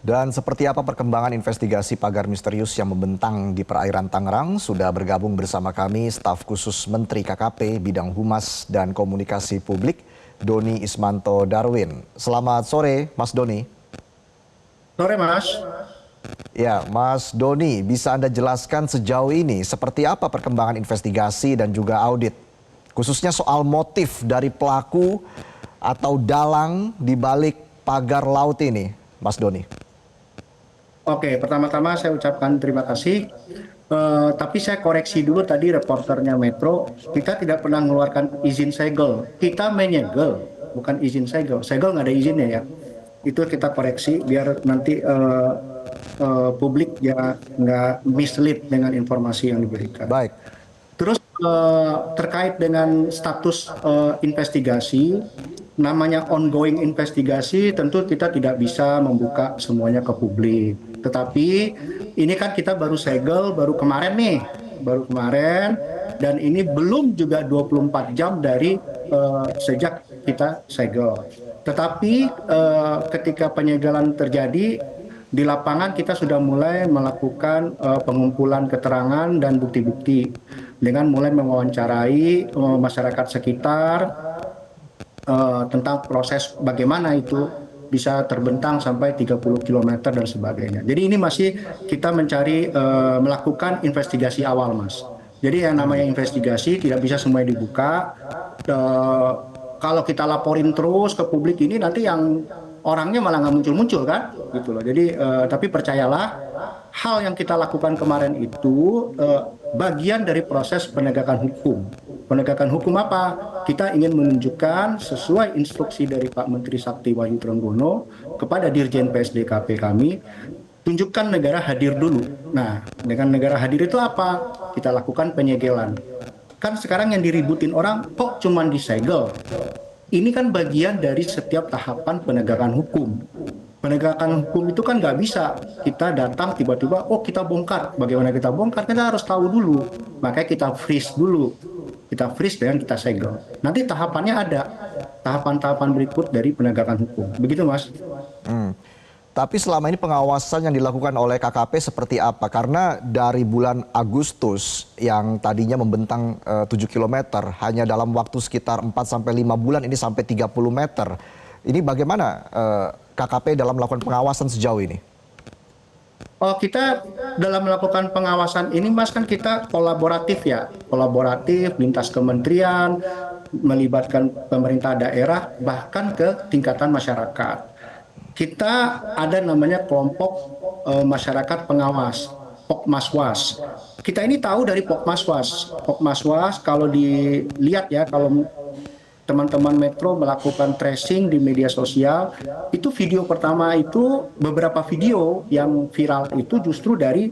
Dan seperti apa perkembangan investigasi pagar misterius yang membentang di perairan Tangerang? Sudah bergabung bersama kami staf khusus Menteri KKP bidang Humas dan Komunikasi Publik, Doni Ismanto Darwin. Selamat sore, Mas Doni. Sore, Mas. Ya, Mas Doni, bisa Anda jelaskan sejauh ini seperti apa perkembangan investigasi dan juga audit? Khususnya soal motif dari pelaku atau dalang di balik pagar laut ini, Mas Doni. Oke, pertama-tama saya ucapkan terima kasih. Tapi saya koreksi dulu tadi reporternya Metro. Kita tidak pernah mengeluarkan izin segel. Kita menyegel, bukan izin segel. Segel nggak ada izinnya ya. Itu kita koreksi biar nanti publik ya nggak mislead dengan informasi yang diberikan. Baik. Terus terkait dengan status investigasi, namanya ongoing investigasi, tentu kita tidak bisa membuka semuanya ke publik. Tetapi ini kan kita baru segel, baru kemarin, dan ini belum juga 24 jam dari sejak kita segel. Tetapi ketika penyegelan terjadi, di lapangan kita sudah mulai melakukan pengumpulan keterangan dan bukti-bukti dengan mulai mewawancarai masyarakat sekitar tentang proses bagaimana itu bisa terbentang sampai 30 km dan sebagainya. Jadi ini masih kita mencari melakukan investigasi awal, Mas. Jadi yang namanya investigasi tidak bisa semuanya dibuka. Kalau kita laporin terus ke publik ini nanti yang orangnya malah nggak muncul-muncul kan, gitu loh. Jadi tapi percayalah, hal yang kita lakukan kemarin itu bagian dari proses penegakan hukum. Penegakan hukum apa? Kita ingin menunjukkan sesuai instruksi dari Pak Menteri Sakti Wahyu Trenggono kepada Dirjen PSDKP kami, tunjukkan negara hadir dulu. Nah, dengan negara hadir itu apa? Kita lakukan penyegelan. Kan sekarang yang diributin orang, kok cuman disegel? Ini kan bagian dari setiap tahapan penegakan hukum. Penegakan hukum itu kan nggak bisa kita datang tiba-tiba, oh kita bongkar. Bagaimana kita bongkar? Kita harus tahu dulu. Makanya kita freeze dulu. Kita freeze dan kita segel. Nanti tahapannya ada. Tahapan-tahapan berikut dari penegakan hukum. Begitu, Mas. Tapi selama ini pengawasan yang dilakukan oleh KKP seperti apa? Karena dari bulan Agustus yang tadinya membentang 7 km, hanya dalam waktu sekitar 4-5 bulan ini sampai 30 meter. Ini bagaimana KKP dalam melakukan pengawasan sejauh ini? Oh, kita dalam melakukan pengawasan ini, Mas, kan kita kolaboratif ya. Kolaboratif, lintas kementerian, melibatkan pemerintah daerah, bahkan ke tingkatan masyarakat. Kita ada namanya kelompok masyarakat pengawas, Pokmaswas. Kita ini tahu dari Pokmaswas. Pokmaswas kalau dilihat ya, kalau teman-teman Metro melakukan tracing di media sosial, itu video pertama itu beberapa video yang viral itu justru dari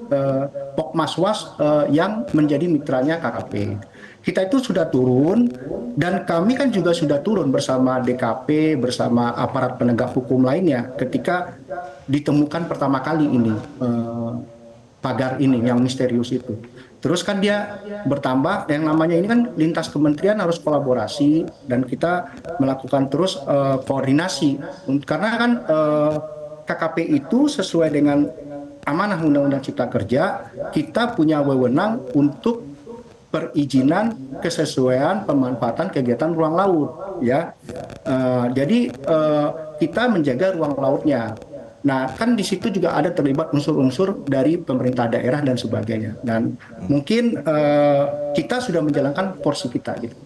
Pokmaswas yang menjadi mitranya KKP. Kita itu sudah turun dan kami kan juga sudah turun bersama DKP, bersama aparat penegak hukum lainnya ketika ditemukan pertama kali ini pagar ini yang misterius itu. Terus kan dia bertambah, yang namanya ini kan lintas kementerian harus kolaborasi dan kita melakukan terus koordinasi. Karena kan KKP itu sesuai dengan amanah Undang-Undang Cipta Kerja, kita punya wewenang untuk perizinan kesesuaian pemanfaatan kegiatan ruang laut. Ya, jadi kita menjaga ruang lautnya. Nah, kan di situ juga ada terlibat unsur-unsur dari pemerintah daerah dan sebagainya. Dan mungkin kita sudah menjalankan porsi kita gitu.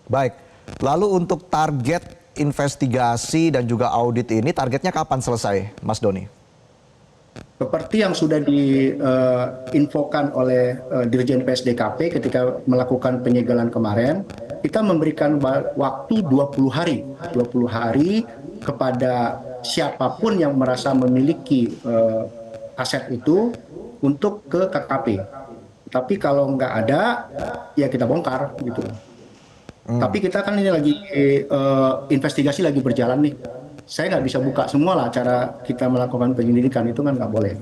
Baik. Lalu untuk target investigasi dan juga audit ini, targetnya kapan selesai, Mas Doni? Seperti yang sudah diinfokan oleh Dirjen PSDKP ketika melakukan penyegelan kemarin, kita memberikan waktu 20 hari. 20 hari kepada siapapun yang merasa memiliki aset itu untuk ke KKP. Tapi kalau nggak ada, ya kita bongkar gitu. Tapi kita kan ini lagi investigasi lagi berjalan nih. Saya nggak bisa buka semua lah cara kita melakukan penyelidikan, itu kan nggak boleh.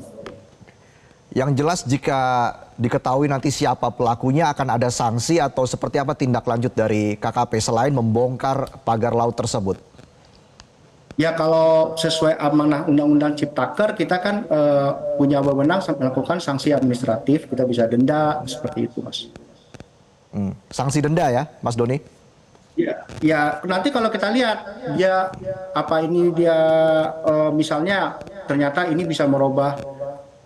Yang jelas jika diketahui nanti siapa pelakunya akan ada sanksi atau seperti apa tindak lanjut dari KKP selain membongkar pagar laut tersebut? Ya kalau sesuai amanah Undang-Undang Ciptaker, kita kan punya wewenang melakukan sanksi administratif, kita bisa denda seperti itu, Mas. Sanksi denda ya, Mas Doni? Ya, ya nanti kalau kita lihat dia apa ini dia misalnya ternyata ini bisa merubah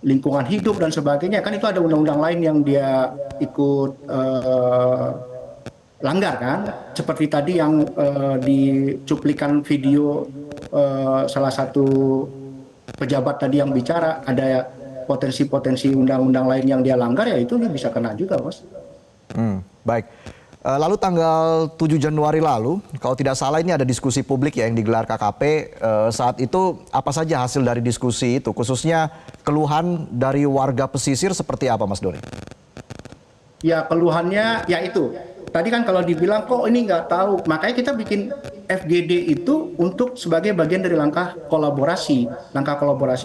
lingkungan hidup dan sebagainya, kan itu ada undang-undang lain yang dia ikut langgar kan, seperti tadi yang di cuplikan video salah satu pejabat tadi yang bicara ada potensi-potensi undang-undang lain yang dia langgar, ya itu dia bisa kena juga, Mas. Baik. Lalu tanggal 7 Januari lalu, kalau tidak salah ini ada diskusi publik ya yang digelar KKP. Saat itu apa saja hasil dari diskusi itu? Khususnya keluhan dari warga pesisir seperti apa, Mas Doni? Ya keluhannya ya itu. Tadi kan kalau dibilang kok ini nggak tahu, makanya kita bikin FGD itu untuk sebagai bagian dari langkah kolaborasi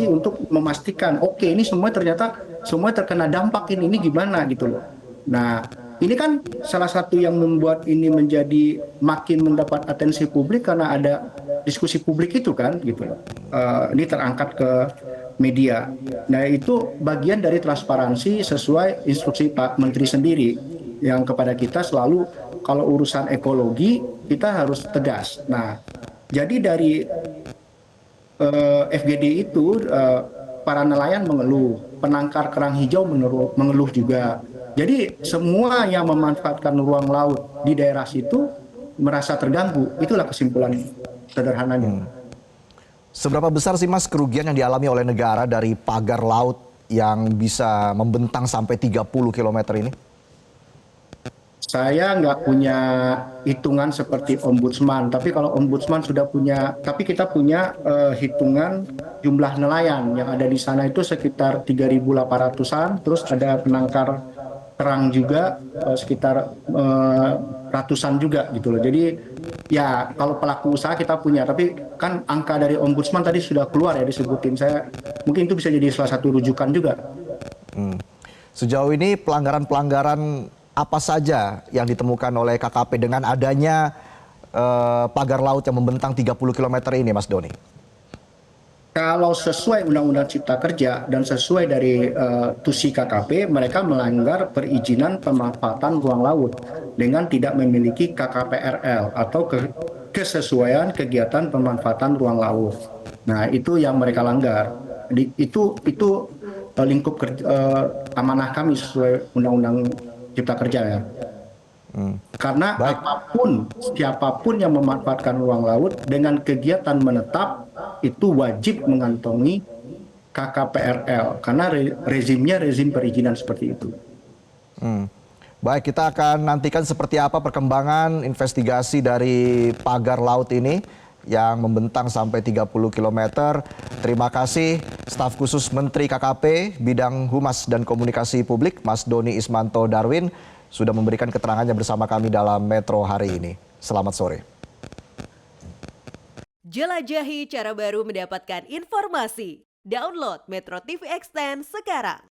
untuk memastikan oke ini semua ternyata semua terkena dampak ini gimana gitu loh. Nah ini kan salah satu yang membuat ini menjadi makin mendapat atensi publik karena ada diskusi publik itu kan gitu loh. Ini terangkat ke media. Nah itu bagian dari transparansi sesuai instruksi Pak Menteri sendiri yang kepada kita selalu kalau urusan ekologi kita harus tegas. Nah jadi dari FGD itu para nelayan mengeluh, penangkar kerang hijau mengeluh juga. Jadi semua yang memanfaatkan ruang laut di daerah situ merasa terganggu. Itulah kesimpulan sederhananya. Seberapa besar sih Mas kerugian yang dialami oleh negara dari pagar laut yang bisa membentang sampai 30 km ini? Saya nggak punya hitungan seperti ombudsman, tapi kalau ombudsman sudah punya, tapi kita punya hitungan jumlah nelayan yang ada di sana itu sekitar 3.800-an, terus ada penangkar kerang juga sekitar ratusan juga gitu loh. Jadi ya kalau pelaku usaha kita punya, tapi kan angka dari ombudsman tadi sudah keluar ya disebutin. Saya mungkin itu bisa jadi salah satu rujukan juga. Sejauh ini pelanggaran-pelanggaran apa saja yang ditemukan oleh KKP dengan adanya pagar laut yang membentang 30 km ini, Mas Doni? Kalau sesuai Undang-Undang Cipta Kerja dan sesuai dari tusi KKP, mereka melanggar perizinan pemanfaatan ruang laut dengan tidak memiliki KKPRL atau kesesuaian kegiatan pemanfaatan ruang laut. Nah, itu yang mereka langgar. Itu lingkup amanah kami sesuai Undang-Undang Cipta Kerja ya. Karena Baik. siapapun yang memanfaatkan ruang laut dengan kegiatan menetap itu wajib mengantongi KKPRL karena rezimnya rezim perizinan seperti itu. Baik, kita akan nantikan seperti apa perkembangan investigasi dari pagar laut ini yang membentang sampai 30 km. Terima kasih staf khusus Menteri KKP Bidang Humas dan Komunikasi Publik, Mas Doni Ismanto Darwin, sudah memberikan keterangannya bersama kami dalam Metro hari ini. Selamat sore. Jelajahi cara baru mendapatkan informasi. Download Metro TV Extend sekarang.